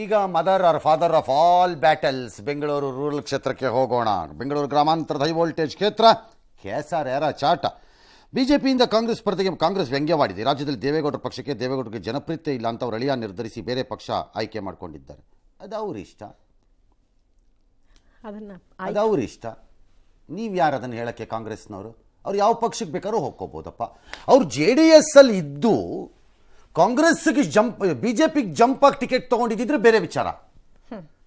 ಈಗ mother or father of all battles Bengaluru rural ಕ್ಷೇತ್ರಕ್ಕೆ ಹೋಗೋಣ. ಬೆಂಗಳೂರು ಗ್ರಾಮಾಂತರದ ಹೈ ವೋಲ್ಟೇಜ್ ಕ್ಷೇತ್ರ ಕೆಎಸ್ಆರ್ ಚಾಟ. ಬಿಜೆಪಿಯಿಂದ ಕಾಂಗ್ರೆಸ್ ಸ್ಪರ್ಧೆಗೆ ಕಾಂಗ್ರೆಸ್ ವ್ಯಂಗ್ಯವಾಡಿದೆ. ರಾಜ್ಯದಲ್ಲಿ ದೇವೇಗೌಡರ ಪಕ್ಷಕ್ಕೆ ದೇವೇಗೌಡರಿಗೆ ಜನಪ್ರಿಯತೆ ಇಲ್ಲ ಅಂತ ಅವರು ಅಳಿಯ ನಿರ್ಧರಿಸಿ ಬೇರೆ ಪಕ್ಷ ಆಯ್ಕೆ ಮಾಡ್ಕೊಂಡಿದ್ದಾರೆ. ಅದು ಅವ್ರ ಇಷ್ಟ, ಅದು ಅವ್ರ ಇಷ್ಟ. ನೀವು ಯಾರು ಅದನ್ನು ಹೇಳೋಕ್ಕೆ ಕಾಂಗ್ರೆಸ್ನವರು? ಅವ್ರು ಯಾವ ಪಕ್ಷಕ್ಕೆ ಬೇಕಾದ್ರೂ ಹೋಗ್ಕೋಬೋದಪ್ಪ. ಅವ್ರು JDS ಅಲ್ಲಿ ಇದ್ದು ಕಾಂಗ್ರೆಸ್ಗೆ ಜಂಪ್ ಬಿಜೆಪಿಗೆ ಜಂಪ್ ಆಗಿ ಟಿಕೆಟ್ ತೊಗೊಂಡಿದ್ದಿದ್ರೆ ಬೇರೆ ವಿಚಾರ.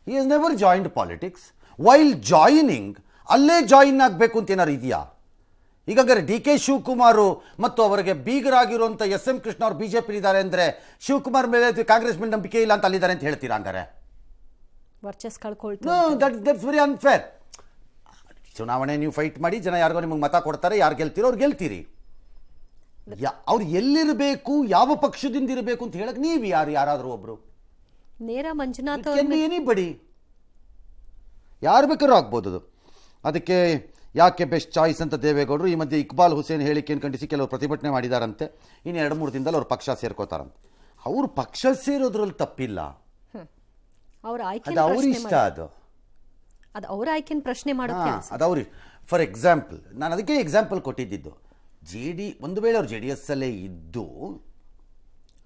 He has never joined politics. While joining ಅಲ್ಲೇ ಜಾಯಿನ್ ಆಗಬೇಕು ಅಂತ ಏನಾರು ಇದೆಯಾ? ಈಗಾಗಲೇ DK ಶಿವಕುಮಾರ್ ಮತ್ತು ಅವರಿಗೆ ಬೀಗರಾಗಿರುವಂಥ SM ಕೃಷ್ಣ ಅವರು ಬಿಜೆಪಿ ಇದ್ದಾರೆ ಅಂದರೆ ಶಿವಕುಮಾರ್ ಮೇಲೆ ಕಾಂಗ್ರೆಸ್ ಮೇಲೆ ನಂಬಿಕೆ ಇಲ್ಲ ಅಂತ ಅಲ್ಲಿದ್ದಾರೆ ಅಂತ ಹೇಳ್ತೀರಾ? ಹಂಗಾರೆ ದಟ್ಸ್ ವೆರಿ ಅನ್ಫೇರ್. ಚುನಾವಣೆ ನೀವು ಫೈಟ್ ಮಾಡಿ, ಜನ ಯಾರಿಗೋ ನಿಮಗೆ ಮತ ಕೊಡ್ತಾರೆ, ಯಾರು ಗೆಲ್ತೀರೋ ಅವ್ರು ಗೆಲ್ತೀರಿ. ಅವ್ರು ಎಲ್ಲಿರಬೇಕು, ಯಾವ ಪಕ್ಷದಿಂದ ಇರಬೇಕು ಅಂತ ಹೇಳಕ್ ನೀವು ಯಾರಾದರೂ ಒಬ್ರು ನೇರ ಮಂಜುನಾಥ್ ಎನಿಬಡಿ ಯಾರು ಬೇಕಾದ್ರೂ ಆಗ್ಬೋದು. ಅದು ಅದಕ್ಕೆ ಯಾಕೆ ಬೆಸ್ಟ್ ಚಾಯ್ಸ್ ಅಂತ ದೇವೇಗೌಡರು ಈ ಮಧ್ಯೆ ಇಕ್ಬಾಲ್ ಹುಸೇನ್ ಹೇಳಿಕೆಯನ್ನು ಖಂಡಿಸಿ ಕೆಲವರು ಪ್ರತಿಭಟನೆ ಮಾಡಿದಾರಂತೆ. ಇನ್ನು 2-3 ದಿನದಲ್ಲಿ ಅವ್ರು ಪಕ್ಷ ಸೇರ್ಕೋತಾರಂತೆ. ಅವ್ರು ಪಕ್ಷ ಸೇರೋದ್ರಲ್ಲಿ ತಪ್ಪಿಲ್ಲ, ಅದು ಅವ್ರ ಇಷ್ಟ. ಅದು ಅವ್ರ ಆಯ್ಕೆನ ಪ್ರಶ್ನೆ ಮಾಡೋದು ಅದು ಅವ್ರ. ಫಾರ್ ಎಕ್ಸಾಂಪಲ್, ನಾನು ಅದಕ್ಕೆ ಎಕ್ಸಾಂಪಲ್ ಕೊಟ್ಟಿದ್ದು, ಒಂದು ವೇಳೆ ಅವ್ರು JDS ಅಲ್ಲೇ ಇದ್ದು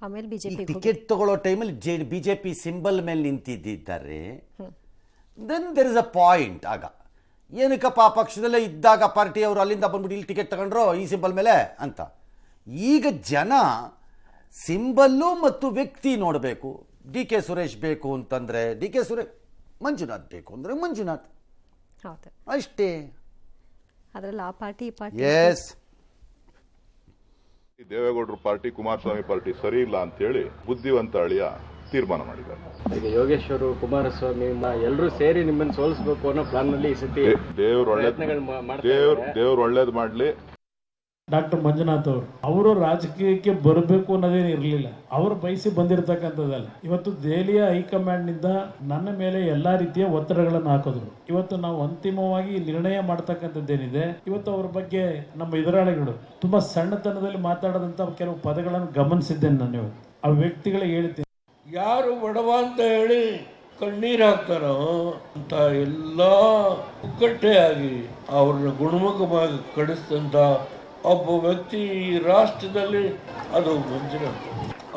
ಆಮೇಲೆ ಬಿಜೆಪಿ ಟಿಕೆಟ್ ತಗೊಳ್ಳೋ ಟೈಮಲ್ಲಿ ಬಿಜೆಪಿ ಸಿಂಬಲ್ ಮೇಲೆ ನಿಂತಿದ್ದಾರೆ, then there is a point. ಆಗ ಏನಕ್ಕಪ್ಪ ಪಕ್ಷದಲ್ಲೇ ಇದ್ದಾಗ ಪಾರ್ಟಿಯವರು ಅಲ್ಲಿಂದ ಬಂದ್ಬಿಟ್ಟು ಇಲ್ಲಿ ಟಿಕೆಟ್ ತಗೊಂಡ್ರು ಈ ಸಿಂಬಲ್ ಮೇಲೆ ಅಂತ. ಈಗ ಜನ ಸಿಂಬಲ್ಲು ಮತ್ತು ವ್ಯಕ್ತಿ ನೋಡಬೇಕು. DK ಸುರೇಶ್ ಬೇಕು ಅಂತಂದರೆ DK ಸುರೇಶ್, ಮಂಜುನಾಥ್ ಬೇಕು ಅಂದರೆ ಮಂಜುನಾಥ್, ಅಷ್ಟೇ. ಅದರಲ್ಲಿ ಆ ಪಾರ್ಟಿ ಎಸ್ ದೇವೇಗೌಡರ ಪಾರ್ಟಿ ಕುಮಾರಸ್ವಾಮಿ ಪಾರ್ಟಿ ಸರಿ ಇಲ್ಲ ಅಂತ ಹೇಳಿ ಬುದ್ಧಿವಂತ ಅಳಿಯ ತೀರ್ಮಾನ ಮಾಡಿದ್ದಾರೆ. ಈಗ ಯೋಗೇಶ್ವರು ಕುಮಾರಸ್ವಾಮಿ ಎಲ್ಲರೂ ಸೇರಿ ನಿಮ್ಮನ್ನು ಸೋಲಿಸಬೇಕು ಅನ್ನೋ ಪ್ಲಾನ್ ನಲ್ಲಿ ಈ ಸತಿ ದೇವ್ರು ಒಳ್ಳೇದು ಮಾಡ್ಲಿ. ಡಾಕ್ಟರ್ ಮಂಜುನಾಥ್ ಅವರು ರಾಜಕೀಯಕ್ಕೆ ಬರಬೇಕು ಅನ್ನೋದೇನು ಇರಲಿಲ್ಲ, ಅವರು ಬಯಸಿ ಬಂದಿರತಕ್ಕಂಥದ್ದಲ್ಲ. ಇವತ್ತು ದೆಹಲಿಯ ಹೈಕಮಾಂಡ್ ನಿಂದ ನನ್ನ ಮೇಲೆ ಎಲ್ಲಾ ರೀತಿಯ ಒತ್ತಡಗಳನ್ನು ಹಾಕಿದ್ರು. ಇವತ್ತು ನಾವು ಅಂತಿಮವಾಗಿ ನಿರ್ಣಯ ಮಾಡ್ತಕ್ಕಂಥದ್ದೇನಿದೆ, ಇವತ್ತು ಅವ್ರ ಬಗ್ಗೆ ನಮ್ಮ ಎದುರಾಳಿಗಳು ತುಂಬಾ ಸಣ್ಣತನದಲ್ಲಿ ಮಾತಾಡದಂತ ಕೆಲವು ಪದಗಳನ್ನು ಗಮನಿಸಿದ್ದೇನೆ. ನಾನು ಇವತ್ತು ಆ ವ್ಯಕ್ತಿಗಳಿಗೆ ಹೇಳ್ತೀನಿ, ಯಾರು ಬಡವ ಅಂತ ಹೇಳಿ ಕಣ್ಣೀರು ಹಾಕ್ತಾರೋ ಅಂತ ಎಲ್ಲ ಒಗ್ಗಟ್ಟೆಯಾಗಿ ಅವ್ರನ್ನ ಗುಣಮುಖವಾಗಿ ಕಳಿಸಿದಂಥ ಒಬ್ಬ ವ್ಯಕ್ತಿ ರಾಷ್ಟ್ರದಲ್ಲಿ ಅದು ಮಂಜುನಾಥ್.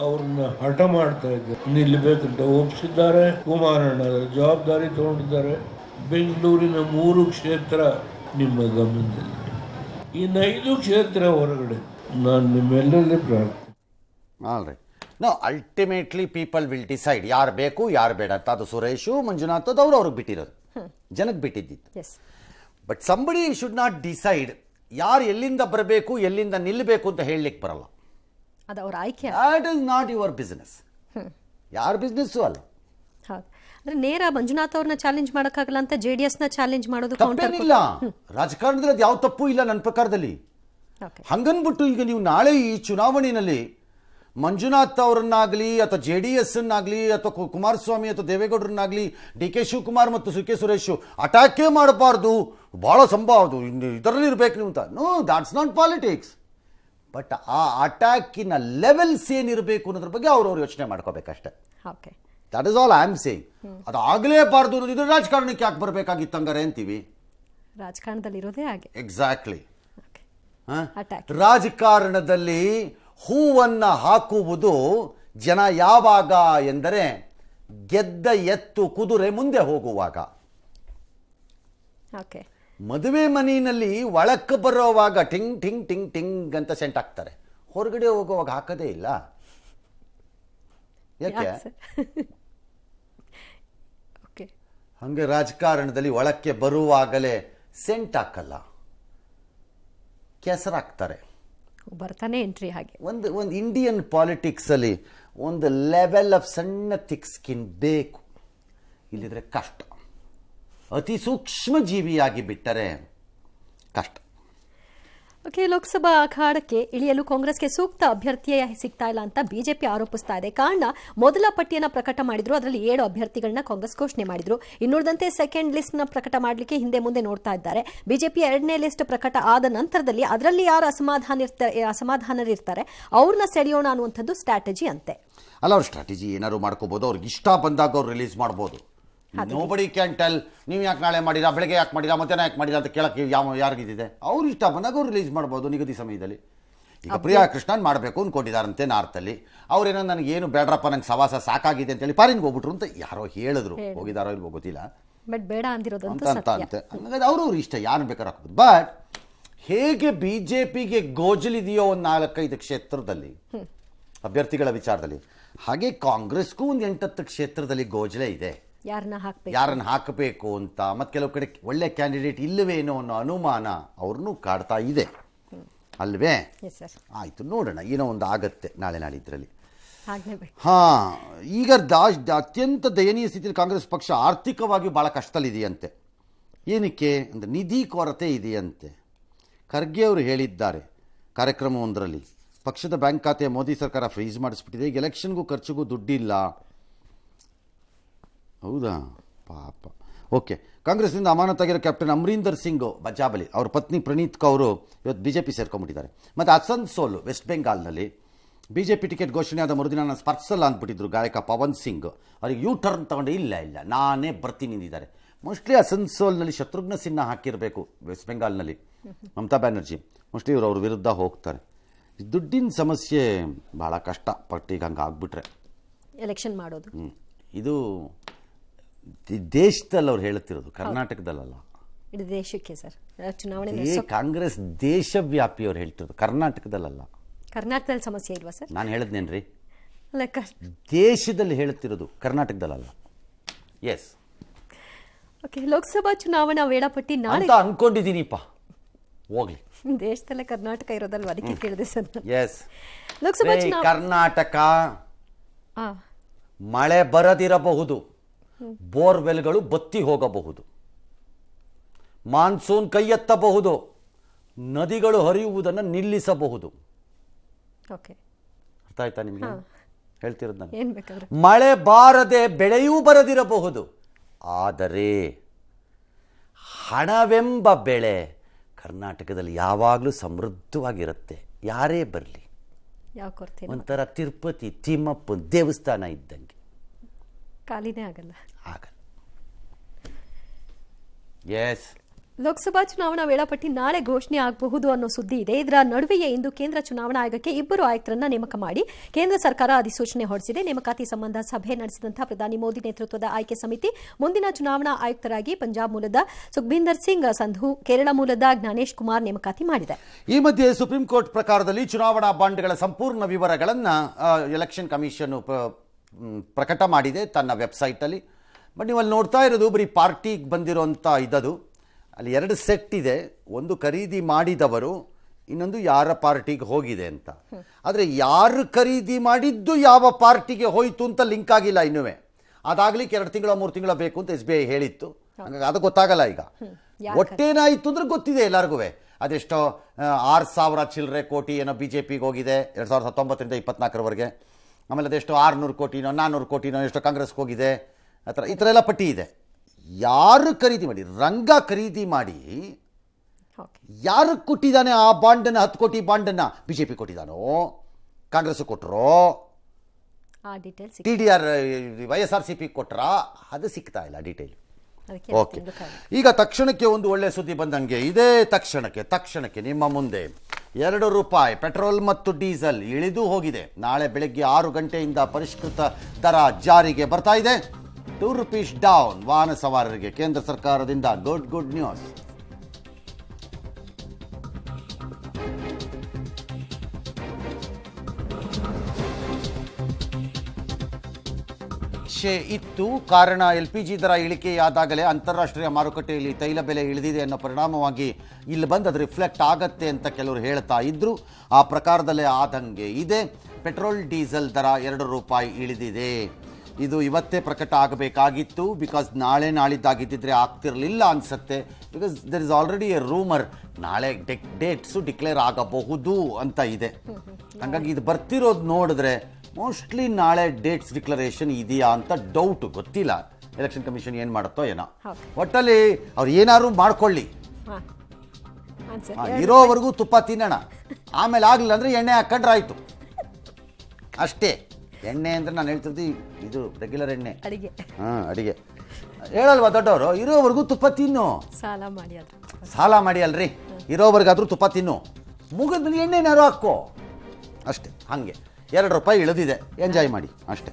ಅವ್ರನ್ನ ಹಠ ಮಾಡ್ತಾ ಇದ್ದಾರೆ, ನಿಲ್ಲಬೇಕಂತ ಒಪ್ಪಿಸಿದ್ದಾರೆ. ಕುಮಾರಣ್ಣ ಜವಾಬ್ದಾರಿ ತಗೊಂಡಿದ್ದಾರೆ. ಬೆಂಗಳೂರಿನ 3 ಕ್ಷೇತ್ರ ನಿಮ್ಮ ಗಮನದಲ್ಲಿ, ಇನ್ನು 5 ಕ್ಷೇತ್ರ ಹೊರಗಡೆ. ನಾನು ನಿಮ್ಮೆಲ್ಲರಲ್ಲಿ ಪ್ರಾರ್ಥನೆ. All right. No, ultimately people will decide ಯಾರು ಬೇಕು ಯಾರು ಬೇಡ ಅಂತ. ಅದು ಸುರೇಶು ಮಂಜುನಾಥ್ ಅದು ಅವ್ರಿಗೆ ಬಿಟ್ಟಿರೋದು, ಜನಕ್ಕೆ ಬಿಟ್ಟಿದ್ದಿತ್ತು. But somebody should not decide ಯಾರು ಎಲ್ಲಿಂದ ಬರಬೇಕು ಎಲ್ಲಿಂದ ನಿಲ್ಲಬೇಕು ಅಂತ ಹೇಳಲಿಕ್ಕೆ ಬರಲ್ಲ. ಅದು ಅವ್ರ ಆಯ್ಕೆ. That is not your business. ಯಾರ ಬಿಸ್ನೆಸ್ಸು ಅಲ್ಲ. ಅಂದ್ರೆ ನೇರ ಮಂಜುನಾಥ್ ಅವ್ರನ್ನ ಚಾಲೆಂಜ್ ಮಾಡೋಕ್ಕಾಗಲ್ಲ ಅಂತ JDS ನ ಚಾಲೆಂಜ್ ಮಾಡೋದು ತಪ್ಪೇನಿಲ್ಲ. ರಾಜಕಾರಣದಲ್ಲಿ ಅದು ಯಾವ ತಪ್ಪು ಇಲ್ಲ ನನ್ನ ಪ್ರಕಾರದಲ್ಲಿ. ಹಂಗನ್ಬಿಟ್ಟು ಈಗ ನೀವು ನಾಳೆ ಈ ಚುನಾವಣೆಯಲ್ಲಿ ಮಂಜುನಾಥ್ ಅವರನ್ನಾಗಲಿ ಅಥವಾ JDS ಅನ್ನಾಗಲಿ ಅಥವಾ ಕುಮಾರಸ್ವಾಮಿ ಅಥವಾ ದೇವೇಗೌಡರನ್ನಾಗಲಿ DK ಶಿವಕುಮಾರ್ ಮತ್ತು CK ಸುರೇಶ್ ಅಟ್ಯಾಕೇ ಮಾಡಬಾರ್ದು, ಭಾಳ ಸಂಭವ ಇದರಲ್ಲಿ ಇರಬೇಕು ನೀವು ಅಂತ. No, that's not politics. But ಆ ಅಟ್ಯಾಕಿನ ಲೆವೆಲ್ಸ್ ಏನಿರಬೇಕು ಅನ್ನೋದ್ರ ಬಗ್ಗೆ ಅವ್ರವ್ರು ಯೋಚನೆ ಮಾಡ್ಕೋಬೇಕಷ್ಟೆ. That is all I am saying. ಅದು ಆಗಲೇಬಾರ್ದು ಅನ್ನೋದು ಇದ್ರೆ ರಾಜಕಾರಣಕ್ಕೆ ಯಾಕೆ ಬರಬೇಕಾಗಿತ್ತು ಹಂಗಾರೆ ಅಂತೀವಿ. ರಾಜಕಾರಣದಲ್ಲಿ ಇರೋದೇ ಹಾಗೆ. ಎಕ್ಸಾಕ್ಟ್ಲಿ. ರಾಜಕಾರಣದಲ್ಲಿ ಹೂವನ್ನು ಹಾಕುವುದು ಜನ ಯಾವಾಗ ಎಂದರೆ ಗೆದ್ದ ಎತ್ತು ಕುದುರೆ ಮುಂದೆ ಹೋಗುವಾಗ. ಮದುವೆ ಮನೆಯಲ್ಲಿ ಒಳಕ್ಕೆ ಬರೋವಾಗ ಟಿಂಗ್ ಟಿಂಗ್ ಟಿಂಗ್ ಟಿಂಗ್ ಅಂತ ಸೆಂಟ್ ಹಾಕ್ತಾರೆ, ಹೊರಗಡೆ ಹೋಗುವಾಗ ಹಾಕೋದೇ ಇಲ್ಲ. ಯಾಕೆ? ಹಂಗೆ ರಾಜಕಾರಣದಲ್ಲಿ ಒಳಕ್ಕೆ ಬರುವಾಗಲೇ ಸೆಂಟ್ ಹಾಕಲ್ಲ, ಕೆಸರಾಕ್ತಾರೆ, ಬರ್ತಾನೆ ಎಂಟ್ರಿ. ಹಾಗೆ ಒಂದು ಇಂಡಿಯನ್ ಪಾಲಿಟಿಕ್ಸ್ ಅಲ್ಲಿ ಒಂದು ಲೆವೆಲ್ ಆಫ್ ಸಣ್ಣ ಥಿಕ್ ಸ್ಕಿನ್ ಬೇಕು, ಇಲ್ಲಿದ್ರೆ ಕಷ್ಟ. ಅತಿ ಸೂಕ್ಷ್ಮ ಜೀವಿಯಾಗಿ ಬಿಟ್ಟರೆ ಕಷ್ಟ. ಲೋಕಸಭಾ ಅಖಾಡಕ್ಕೆ ಇಳಿಯಲು ಕಾಂಗ್ರೆಸ್ಗೆ ಸೂಕ್ತ ಅಭ್ಯರ್ಥಿಯೇ ಸಿಗ್ತಾ ಇಲ್ಲ ಅಂತ ಬಿಜೆಪಿ ಆರೋಪಿಸ್ತಾ ಇದೆ. ಕಾರಣ, ಮೊದಲ ಪಟ್ಟಿಯನ್ನು ಪ್ರಕಟ ಮಾಡಿದ್ರು, ಅದರಲ್ಲಿ 7 ಅಭ್ಯರ್ಥಿಗಳನ್ನ ಕಾಂಗ್ರೆಸ್ ಘೋಷಣೆ ಮಾಡಿದ್ರು. ಇನ್ನುಳಿದಂತೆ ಸೆಕೆಂಡ್ ಲಿಸ್ಟ್ ನ ಪ್ರಕಟ ಮಾಡಲಿಕ್ಕೆ ಹಿಂದೆ ಮುಂದೆ ನೋಡ್ತಾ ಇದ್ದಾರೆ. ಬಿಜೆಪಿ 2ನೇ ಲಿಸ್ಟ್ ಪ್ರಕಟ ಆದ ನಂತರದಲ್ಲಿ ಅದರಲ್ಲಿ ಯಾರು ಅಸಮಾಧಾನರಿರ್ತಾರೆ ಅವ್ರನ್ನ ಸೆಳೆಯೋಣ ಅನ್ನುವಂಥದ್ದು ಸ್ಟ್ರಾಟಜಿ ಅಂತೆ. ಅಲ್ಲ ಅವ್ರ ಸ್ಟ್ರಾಟಜಿ ಏನಾದ್ರು ಮಾಡ್ಕೋಬೋದು, ಅವ್ರಿಗೆ ಇಷ್ಟ ಬಂದಾಗ ಅವ್ರು ರಿಲೀಸ್ ಮಾಡ್ಬೋದು. ನೋಬಡಿ ಕ್ಯಾನ್ ಟೆಲ್ ನೀವು ಯಾಕೆ ನಾಳೆ ಮಾಡಿಲ್ಲ, ಬೆಳಗ್ಗೆ ಯಾಕೆ ಮಾಡಿಲ್ಲ, ಮಧ್ಯಾಹ್ನ ಯಾಕೆ ಮಾಡಿಲ್ಲ ಅಂತ ಕೇಳಕ್ಕೆ ಯಾರಿಗಿದೆ. ಅವ್ರು ಇಷ್ಟ ಬಂದಾಗ ಅವ್ರು ರಿಲೀಸ್ ಮಾಡ್ಬೋದು ನಿಗದಿ ಸಮಯದಲ್ಲಿ. ಈಗ ಪ್ರಿಯಾ ಕೃಷ್ಣನ್ ಮಾಡಬೇಕು ಅಂದ್ಕೊಂಡಿದ್ದಾರಂತೆ ನಾರ್ತಲ್ಲಿ. ಅವ್ರೇನೋ ನನಗೇನು ಬೇಡ್ರಪ್ಪ, ನಂಗೆ ಸವಾಸ ಸಾಕಾಗಿದೆ ಅಂತೇಳಿ ಫಾರಿನ್ಗೆ ಹೋಗ್ಬಿಟ್ರು ಅಂತ ಯಾರೋ ಹೇಳಿದ್ರು, ಹೋಗಿದಾರೋ ಇಲ್ವೋ ಗೊತ್ತಿಲ್ಲ, ಬಟ್ ಬೇಡ ಅಂದಿರೋದಂತೂ ಅಂತ ಸತ್ಯ. ಅಂತೆ. ಹಂಗಾಗಿ ಅವ್ರವ್ರ ಇಷ್ಟ, ಯಾರು ಬೇಕಾದ್ರೆ ಹಾಕ್ಬೋದು. ಬಟ್ ಹೇಗೆ BJPಗೆ ಗೋಜಲಿದೆಯೋ ಒಂದು 4-5 ಕ್ಷೇತ್ರದಲ್ಲಿ ಅಭ್ಯರ್ಥಿಗಳ ವಿಚಾರದಲ್ಲಿ, ಹಾಗೆ ಕಾಂಗ್ರೆಸ್ಗೂ ಒಂದು 8-10 ಕ್ಷೇತ್ರದಲ್ಲಿ ಗೋಜಲೆ ಇದೆ. ಯಾರನ್ನ ಹಾಕಬೇಕು ಅಂತ, ಮತ್ತು ಕೆಲವು ಕಡೆ ಒಳ್ಳೆ ಕ್ಯಾಂಡಿಡೇಟ್ ಇಲ್ಲವೇನೋ ಅನ್ನೋ ಅನುಮಾನ ಅವ್ರನ್ನೂ ಕಾಡ್ತಾ ಇದೆ ಅಲ್ವೇ? ಆಯಿತು, ನೋಡೋಣ, ಏನೋ ಒಂದು ಆಗತ್ತೆ ನಾಳೆ ನಾಡಿದ್ರಲ್ಲಿ. ಹಾಂ, ಈಗ ಅತ್ಯಂತ ದಯನೀಯ ಸ್ಥಿತಿಯಲ್ಲಿ ಕಾಂಗ್ರೆಸ್ ಪಕ್ಷ ಆರ್ಥಿಕವಾಗಿ ಭಾಳ ಕಷ್ಟದಲ್ಲಿದೆಯಂತೆ. ಏನಕ್ಕೆ ಅಂದರೆ ನಿಧಿ ಕೊರತೆ ಇದೆಯಂತೆ. ಖರ್ಗೆ ಅವರು ಹೇಳಿದ್ದಾರೆ ಕಾರ್ಯಕ್ರಮವೊಂದರಲ್ಲಿ, ಪಕ್ಷದ ಬ್ಯಾಂಕ್ ಖಾತೆ ಮೋದಿ ಸರ್ಕಾರ ಫ್ರೀಸ್ ಮಾಡಿಸ್ಬಿಟ್ಟಿದೆ, ಈಗ ಎಲೆಕ್ಷನ್ಗೂ ಖರ್ಚಿಗೂ ದುಡ್ಡಿಲ್ಲ. ಹೌದಾ? ಪಾಪ. ಓಕೆ, ಕಾಂಗ್ರೆಸ್ನಿಂದ ಅಮಾನತಾಗಿರೋ ಕ್ಯಾಪ್ಟನ್ ಅಮರೀಂದರ್ ಸಿಂಗ್ ಬಜಾಬಲಿ ಅವ್ರ ಪತ್ನಿ ಪ್ರಣೀತ್ ಕೌರು ಇವತ್ತು BJP ಸೇರ್ಕೊಂಡ್ಬಿಟ್ಟಿದ್ದಾರೆ. ಮತ್ತು ಅಸನ್ಸೋಲ್ ವೆಸ್ಟ್ ಬೆಂಗಾಲ್ನಲ್ಲಿ BJP ಟಿಕೆಟ್ ಘೋಷಣೆ ಆದ ಮರುದಿನ ನಾನು ಸ್ಪರ್ಶಲ್ಲ ಅಂದ್ಬಿಟ್ಟಿದ್ರು ಗಾಯಕ ಪವನ್ ಸಿಂಗ್. ಅವ್ರಿಗೆ ಯೂ ಟರ್ನ್ ತಗೊಂಡು ಇಲ್ಲ ನಾನೇ ಬರ್ತೀನಿ ನಿಂತಿದ್ದಾರೆ. ಮೋಸ್ಟ್ಲಿ ಅಸನ್ಸೋಲ್ನಲ್ಲಿ ಶತ್ರುಘ್ನ ಸಿನ್ಹಾ ಹಾಕಿರಬೇಕು, ವೆಸ್ಟ್ ಬೆಂಗಾಲ್ನಲ್ಲಿ ಮಮತಾ ಬ್ಯಾನರ್ಜಿ. ಮೋಸ್ಟ್ಲಿ ಇವರು ಅವ್ರ ವಿರುದ್ಧ ಹೋಗ್ತಾರೆ. ದುಡ್ಡಿನ ಸಮಸ್ಯೆ ಭಾಳ ಕಷ್ಟ ಪಟ್ಟಿಗೆ ಹಂಗೆ ಆಗ್ಬಿಟ್ರೆ ಎಲೆಕ್ಷನ್ ಮಾಡೋದು. ಇದು ದೇಶದಲ್ಲಿ ಅವ್ರು ಹೇಳುತ್ತಿರೋದು, ಕರ್ನಾಟಕದಲ್ಲ. ಇಡೀ ದೇಶಕ್ಕೆ ಸರ್ ಚುನಾವಣೆ ಕಾಂಗ್ರೆಸ್ ದೇಶವ್ಯಾಪಿ ಅವ್ರು ಹೇಳ್ತಿರೋದು, ಕರ್ನಾಟಕದಲ್ಲ. ಕರ್ನಾಟಕದಲ್ಲಿ ಸಮಸ್ಯೆ ಇಲ್ವಾ ಸರ್? ನಾನು ಹೇಳಿದ್ನೇನ್ರಿ, ದೇಶದಲ್ಲಿ ಹೇಳುತ್ತಿರೋದು, ಕರ್ನಾಟಕದಲ್ಲ. ಎಸ್. ಓಕೆ, ಲೋಕಸಭಾ ಚುನಾವಣಾ ವೇಳಾಪಟ್ಟಿ ನಾಳೆ ಅನ್ಕೊಂಡಿದ್ದೀನಿಪ್ಪ, ಹೋಗ್ಲಿ. ದೇಶದಲ್ಲೇ ಕರ್ನಾಟಕ ಇರೋದಲ್ವ, ಅದಕ್ಕೆ ಕೇಳಿದೆ ಸರ್. ಎಸ್, ಲೋಕಸಭಾ ಕರ್ನಾಟಕ ಮಳೆ ಬರದಿರಬಹುದು, ಬೋರ್ವೆಲ್ಗಳು ಬತ್ತಿ ಹೋಗಬಹುದು, ಮಾನ್ಸೂನ್ ಕೈ ಎತ್ತಬಹುದು, ನದಿಗಳು ಹರಿಯುವುದನ್ನು ನಿಲ್ಲಿಸಬಹುದು. ಅರ್ಥ ಆಯ್ತಾ ನಿಮಗೆ ಹೇಳ್ತಿರೋದು ನಾನು? ಮಳೆ ಬಾರದೆ ಬೆಳೆಯೂ ಬರದಿರಬಹುದು, ಆದರೆ ಹಣವೆಂಬ ಬೆಳೆ ಕರ್ನಾಟಕದಲ್ಲಿ ಯಾವಾಗಲೂ ಸಮೃದ್ಧವಾಗಿರುತ್ತೆ. ಯಾರೇ ಬರಲಿ, ಒಂಥರ ತಿರುಪತಿ ತಿಮ್ಮಪ್ಪ ದೇವಸ್ಥಾನ ಇದ್ದಂಗೆ, ಖಾಲಿನೇ ಆಗಲ್ಲ. ಎಸ್. ಲೋಕಸಭಾ ಚುನಾವಣಾ ವೇಳಾಪಟ್ಟಿ ನಾಳೆ ಘೋಷಣೆ ಆಗಬಹುದು ಅನ್ನೋ ಸುದ್ದಿ ಇದೆ. ಇದರ ನಡುವೆಯೇ ಇಂದು ಕೇಂದ್ರ ಚುನಾವಣಾ ಆಯೋಗಕ್ಕೆ 2 ಆಯುಕ್ತರನ್ನ ನೇಮಕ ಮಾಡಿ ಕೇಂದ್ರ ಸರ್ಕಾರ ಅಧಿಸೂಚನೆ ಹೊರಡಿಸಿದೆ. ನೇಮಕಾತಿ ಸಂಬಂಧ ಸಭೆ ನಡೆಸಿದಂತಹ ಪ್ರಧಾನಿ ಮೋದಿ ನೇತೃತ್ವದ ಆಯ್ಕೆ ಸಮಿತಿ ಮುಂದಿನ ಚುನಾವಣಾ ಆಯುಕ್ತರಾಗಿ ಪಂಜಾಬ್ ಮೂಲದ ಸುಖ್ಬೀಂದರ್ ಸಿಂಗ್ ಸಂಧು, ಕೇರಳ ಮೂಲದ ಜ್ಞಾನೇಶ್ ಕುಮಾರ್ ನೇಮಕಾತಿ ಮಾಡಿದೆ. ಈ ಮಧ್ಯೆ ಸುಪ್ರೀಂ ಕೋರ್ಟ್ ಪ್ರಕಾರದಲ್ಲಿ ಚುನಾವಣಾ ಬಾಂಡ್ಗಳ ಸಂಪೂರ್ಣ ವಿವರಗಳನ್ನು ಎಲೆಕ್ಷನ್ ಕಮಿಷನ್ ಪ್ರಕಟ ಮಾಡಿದೆ ತನ್ನ ವೆಬ್ಸೈಟಲ್ಲಿ. ಬಟ್ ನೀವು ಅಲ್ಲಿ ನೋಡ್ತಾ ಇರೋದು ಬರೀ ಪಾರ್ಟಿಗೆ ಬಂದಿರೋಂಥ ಇದದು. ಅಲ್ಲಿ 2 ಸೆಟ್ ಇದೆ, ಒಂದು ಖರೀದಿ ಮಾಡಿದವರು, ಇನ್ನೊಂದು ಯಾರ ಪಾರ್ಟಿಗೆ ಹೋಗಿದೆ ಅಂತ. ಆದರೆ ಯಾರು ಖರೀದಿ ಮಾಡಿದ್ದು ಯಾವ ಪಾರ್ಟಿಗೆ ಹೋಯಿತು ಅಂತ ಲಿಂಕ್ ಆಗಿಲ್ಲ ಇನ್ನೂ. ಅದಾಗಲಿಕ್ಕೆ 2 ತಿಂಗಳ 3 ತಿಂಗಳ ಬೇಕು ಅಂತ SBI ಹೇಳಿತ್ತು. ಹಾಗಾಗಿ ಅದು ಗೊತ್ತಾಗಲ್ಲ. ಈಗ ಒಟ್ಟೇನಾಯಿತು ಅಂದ್ರೆ ಗೊತ್ತಿದೆ ಎಲ್ಲರಿಗೂ. ಅದೆಷ್ಟೋ 6,000 ಚಿಲ್ಲರೆ ಕೋಟಿ ಏನೋ BJPಗೆ ಹೋಗಿದೆ 2019ರಿಂದ 24ರವರೆಗೆ. ಆಮೇಲೆ ಅದೆಷ್ಟೋ 600 ಕೋಟಿನೋ 400 ಕೋಟಿನೋ ಎಷ್ಟೋ ಕಾಂಗ್ರೆಸ್ಗೆ ಹೋಗಿದೆ. ಈ ಥರ ಎಲ್ಲ ಪಟ್ಟಿ ಇದೆ. ಯಾರು ಖರೀದಿ ಮಾಡಿ, ರಂಗ ಖರೀದಿ ಮಾಡಿ ಯಾರು ಕೊಟ್ಟಿದ್ದಾನೆ ಆ ಬಾಂಡನ್ನು, 10 ಕೋಟಿ ಬಾಂಡನ್ನು BJP ಕೊಟ್ಟಿದ್ದಾನೋ, ಕಾಂಗ್ರೆಸ್ ಕೊಟ್ಟರೋ, TDR YSRCP ಕೊಟ್ಟರಾ, ಅದು ಸಿಗ್ತಾ ಇಲ್ಲ ಡೀಟೇಲ್. ಓಕೆ, ಈಗ ತಕ್ಷಣಕ್ಕೆ ಒಂದು ಒಳ್ಳೆ ಸುದ್ದಿ ಬಂದಂಗೆ ಇದೇ. ತಕ್ಷಣಕ್ಕೆ ನಿಮ್ಮ ಮುಂದೆ ₹2 ಪೆಟ್ರೋಲ್ ಮತ್ತು ಡೀಸೆಲ್ ಇಳಿದು ಹೋಗಿದೆ. ನಾಳೆ ಬೆಳಗ್ಗೆ 6 ಗಂಟೆಯಿಂದ ಪರಿಷ್ಕೃತ ದರ ಜಾರಿಗೆ ಬರ್ತಾ ಇದೆ. ₹2 ಡೌನ್ ವಾಹನ ಸವಾರರಿಗೆ ಕೇಂದ್ರ ಸರ್ಕಾರದಿಂದ ಗುಡ್ ನ್ಯೂಸ್. ಇತ್ತು ಕಾರಣ LPG ದರ ಇಳಿಕೆಯಾದಾಗಲೇ ಅಂತಾರಾಷ್ಟ್ರೀಯ ಮಾರುಕಟ್ಟೆಯಲ್ಲಿ ತೈಲ ಬೆಲೆ ಇಳಿದಿದೆ ಅನ್ನೋ ಪರಿಣಾಮವಾಗಿ ಇಲ್ಲಿ ಬಂದು ಅದು ರಿಫ್ಲೆಕ್ಟ್ ಆಗತ್ತೆ ಅಂತ ಕೆಲವರು ಹೇಳ್ತಾ ಇದ್ರು. ಆ ಪ್ರಕಾರದಲ್ಲೇ ಆದಂಗೆ ಇದೆ. ಪೆಟ್ರೋಲ್ ಡೀಸೆಲ್ ದರ ₹2 ಇಳಿದಿದೆ. ಇದು ಇವತ್ತೇ ಪ್ರಕಟ ಆಗಬೇಕಾಗಿತ್ತು. ಬಿಕಾಸ್ ನಾಳಿದ್ದಾಗಿದ್ದಿದ್ರೆ ಆಗ್ತಿರಲಿಲ್ಲ ಅನಿಸುತ್ತೆ. Because there is already a rumour ನಾಳೆ ಡೇಟ್ಸು ಡಿಕ್ಲೇರ್ ಆಗಬಹುದು ಅಂತ ಇದೆ. ಹಾಗಾಗಿ ಇದು ಬರ್ತಿರೋದು ನೋಡಿದ್ರೆ ಮೋಸ್ಟ್ಲಿ ನಾಳೆ ಡೇಟ್ಸ್ ಡಿಕ್ಲರೇಷನ್ ಇದೆಯಾ ಅಂತ ಡೌಟ್. ಗೊತ್ತಿಲ್ಲ ಎಲೆಕ್ಷನ್ ಕಮಿಷನ್ ಏನು ಮಾಡುತ್ತೋ ಏನೋ. ಒಟ್ಟಲ್ಲಿ ಅವ್ರು ಏನಾದ್ರು ಮಾಡ್ಕೊಳ್ಳಿ, ಇರೋವರೆಗೂ ತುಪ್ಪ ತಿನ್ನೋಣ. ಆಮೇಲೆ ಆಗಲಿಲ್ಲ ಅಂದರೆ ಎಣ್ಣೆ ಹಾಕೊಂಡ್ರೆ ಆಯಿತು ಅಷ್ಟೇ. ಎಣ್ಣೆ ಅಂದರೆ ನಾನು ಹೇಳ್ತಿರ್ತೀವಿ ಇದು ರೆಗ್ಯುಲರ್ ಎಣ್ಣೆ. ಅಡಿಗೆ ಹಾಂ, ಅಡಿಗೆ ಹೇಳಲ್ವಾ ದೊಡ್ಡವರು, ಇರೋವರೆಗೂ ತುಪ್ಪ ತಿನ್ನು. ಸಾಲ ಮಾಡಿ ಅದು ಸಾಲ ಮಾಡಿ ಅಲ್ರಿ, ಇರೋವರೆಗಾದ್ರೂ ತುಪ್ಪ ತಿನ್ನು, ಮುಗಿದ್ಮೇಲೆ ಎಣ್ಣೆನಾರು ಹಾಕೋ ಅಷ್ಟೇ. ಹಾಗೆ 2 ರೂಪಾಯಿ ಇಳಿದಿದೆ, ಎಂಜಾಯ್ ಮಾಡಿ ಅಷ್ಟೇ.